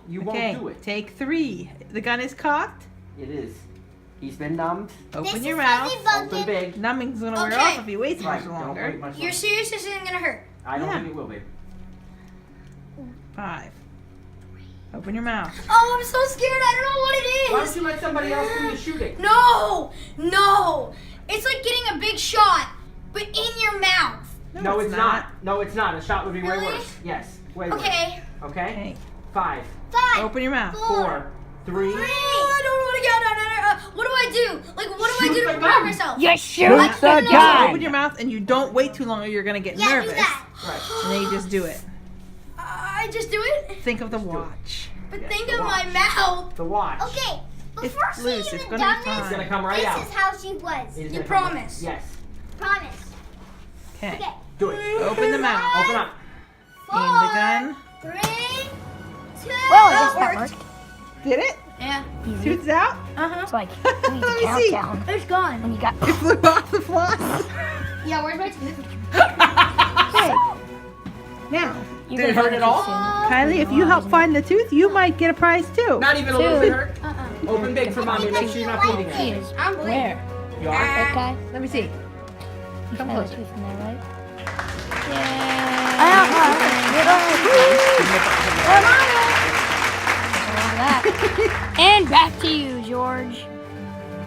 You won't do it. Take 3. The gun is cocked. It is. He's been numbed. Open your mouth. Open big. Numbing's gonna wear off if you wait much longer. Don't wait much You're longer. serious? This isn't gonna hurt. I don't think it will be. 5. Open your mouth. Oh, I'm so scared. I don't know what it is. Why don't you let somebody else do the shooting? No. It's like getting a big shot, but in your mouth. No, it's not. No, it's not. A shot would be way Really? worse. Yes, way worse. Okay. Okay. 5, Open your mouth. 4, 3. I don't want to get out. What do I do? Like, what do I do Shoot to the prepare gun. myself? You shoot I the don't know. gun. Open your mouth and you don't wait too long or you're gonna get nervous. Do that. Right. And then you just do it. I just do it? Think of the watch. But Yes, think the of my watch. mouth. The watch. Okay, It's before she loose. It's even gonna done be this, It's fine. gonna come right this out. is how she was. It is You gonna come right- promise? Yes. Promise. Okay. Okay. Do it. Open the mouth. Open up. Aim the gun. 3, 2. Well, I guess that worked. Did it? Yeah. Shoots out? It's like Let me see. countdown. It's gone. When you got It flew off the floss. Yeah, where's my tooth? Okay. Now, you Did it can hurt have at all? soon. Kylie, if you help find the tooth, you might get a prize too. Not even a little bit hurt. Uh-uh. Open big for mommy. Make sure you're not bleeding out. Jeez. I'm bleeding. Where? You are? That guy? Let me see. You Come found a closer. tooth in there, right? Oh, That. And back to you, George.